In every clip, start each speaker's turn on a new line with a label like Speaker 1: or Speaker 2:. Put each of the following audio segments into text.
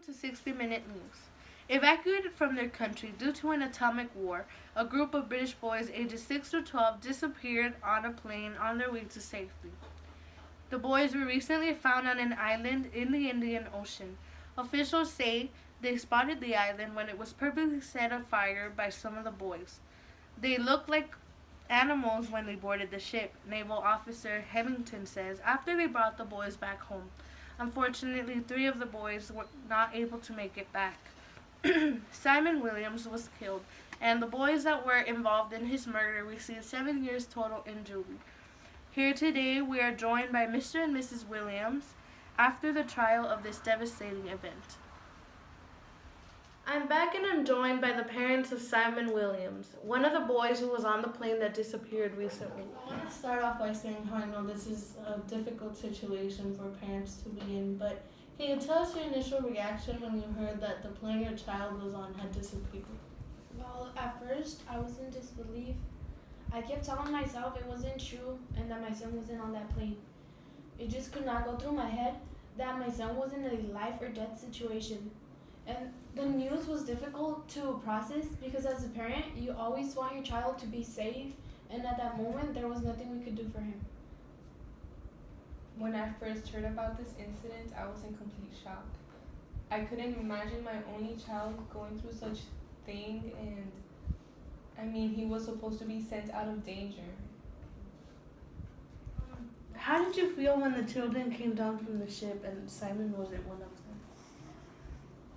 Speaker 1: to 60-Minute News. Evacuated from their country due to an atomic war, a group of British boys ages 6 to 12 disappeared on a plane on their way to safety. The boys were recently found on an island in the Indian Ocean. Officials say they spotted the island when it was purposely set afire by some of the boys. They looked like animals when they boarded the ship, Naval Officer Hemington says, after they brought the boys back home. Unfortunately, 3 of the boys were not able to make it back. Simon Williams was killed, and the boys that were involved in his murder received 7 years total in jail. Here today, we are joined by Mr. and Mrs. Williams after the trial of this devastating event. I'm back and I'm joined by the parents of Simon Williams, one of the boys who was on the plane that disappeared recently. I want to start off by saying how I know this is a difficult situation for parents to be in, but can you tell us your initial reaction when you heard that the plane your child was on had disappeared?
Speaker 2: Well, at first, I was in disbelief. I kept telling myself it wasn't true and that my son wasn't on that plane. It just could not go through my head that my son was in a life or death situation. And the news was difficult to process because as a parent, you always want your child to be safe, and at that moment, there was nothing we could do for him.
Speaker 3: When I first heard about this incident, I was in complete shock. I couldn't imagine my only child going through such thing, and I mean, he was supposed to be sent out of danger.
Speaker 1: How did you feel when the children came down from the ship and Simon wasn't one of them?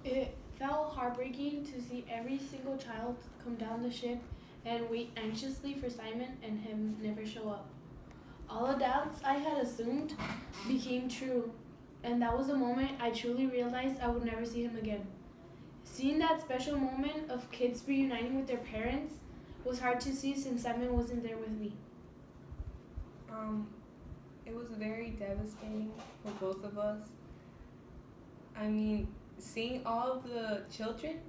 Speaker 2: It felt heartbreaking to see every single child come down the ship and wait anxiously for Simon and him never show up. All the doubts I had assumed became true, and that was the moment I truly realized I would never see him again. Seeing that special moment of kids reuniting with their parents was hard to see since Simon wasn't there with me.
Speaker 3: It was very devastating for both of us. I mean, seeing all of the children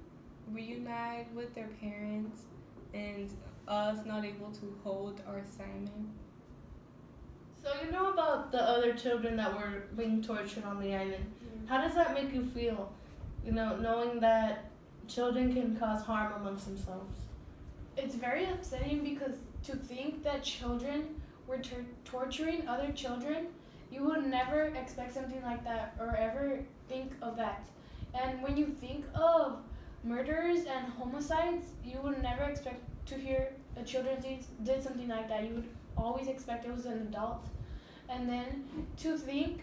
Speaker 3: reunite with their parents and us not able to hold our Simon.
Speaker 1: So you know about the other children that were being tortured on the island. How does that make you feel? You know, knowing that children can cause harm amongst themselves.
Speaker 2: It's very upsetting because to think that children were torturing other children, you would never expect something like that or ever think of that. And when you think of murderers and homicides, you would never expect to hear a children did something like that. You would always expect it was an adult. And then to think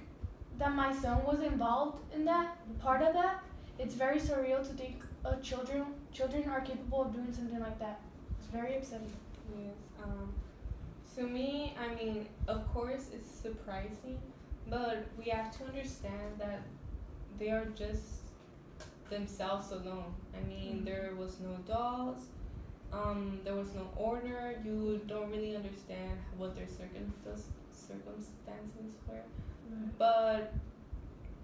Speaker 2: that my son was involved in that, part of that, it's very surreal to think children are capable of doing something like that. It's very upsetting.
Speaker 3: Yes. To me, I mean, of course it's surprising, but we have to understand that they are just themselves alone. I mean, there was no dogs, there was no order. You don't really understand what their circumstances were. But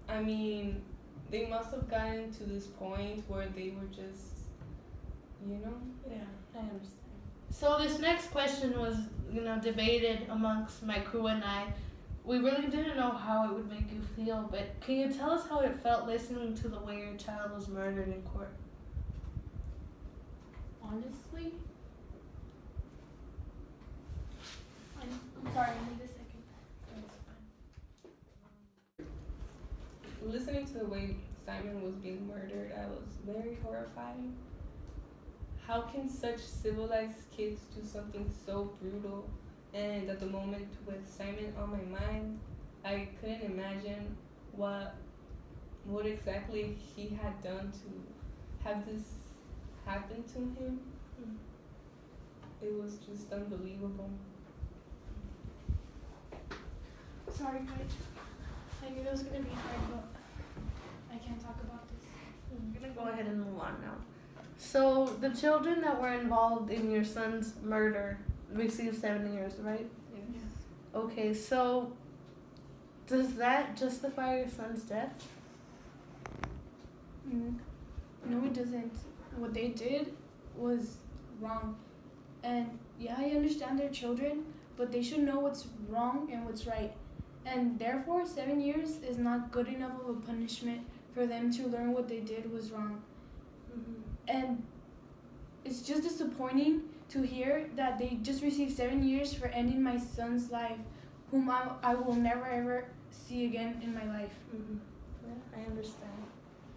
Speaker 3: I mean, they must have gotten to this point where they were just, you know.
Speaker 1: Yeah, I understand. So this next question was, debated amongst my crew and I. We really didn't know how it would make you feel, but can you tell us how it felt listening to the way your child was murdered in court?
Speaker 2: Honestly, I'm sorry, I need a second.
Speaker 3: Listening to the way Simon was being murdered, I was very horrified. How can such civilized kids do something so brutal? And at the moment with Simon on my mind, I couldn't imagine what exactly he had done to have this happen to him. It was just unbelievable.
Speaker 2: Sorry, Paige. I knew that was going to be hard, but I can't talk about this.
Speaker 1: I'm going to go ahead and move on now. So the children that were involved in your son's murder received 7 years, right?
Speaker 3: Yes.
Speaker 1: Okay, so does that justify your son's death?
Speaker 2: No, it doesn't. What they did was wrong. And yeah, I understand they're children, but they should know what's wrong and what's right. And therefore, 7 years is not good enough of a punishment for them to learn what they did was wrong. And it's just disappointing to hear that they just received 7 years for ending my son's life, whom I will never ever see again in my life.
Speaker 1: Yeah, I understand.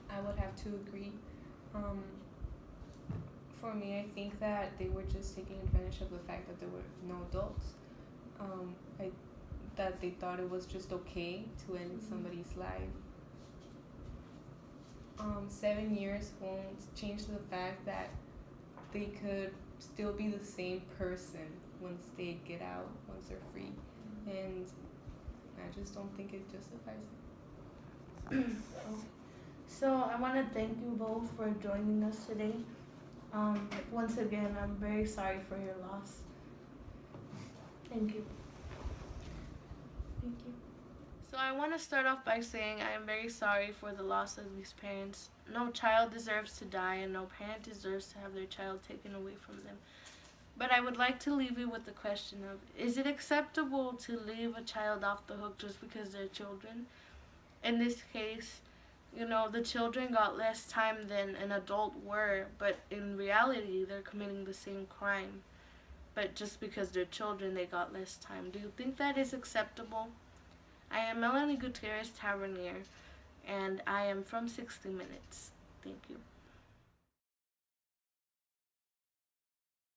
Speaker 3: I would have to agree. For me, I think that they were just taking advantage of the fact that there were no adults. That they thought it was just okay to end somebody's life. 7 years won't change the fact that they could still be the same person once they get out, once they're free. And I just don't think it justifies it.
Speaker 1: So I want to thank you both for joining us today. Once again, I'm very sorry for your loss. Thank you.
Speaker 2: Thank you.
Speaker 1: So I want to start off by saying I am very sorry for the loss of these parents. No child deserves to die, and no parent deserves to have their child taken away from them. But I would like to leave you with the question of, is it acceptable to leave a child off the hook just because they're children? In this case, the children got less time than an adult were, but in reality, they're committing the same crime. But just because they're children, they got less time. Do you think that is acceptable? I am Melanie Gutierrez Tavernier, and I am from 60 Minutes. Thank you.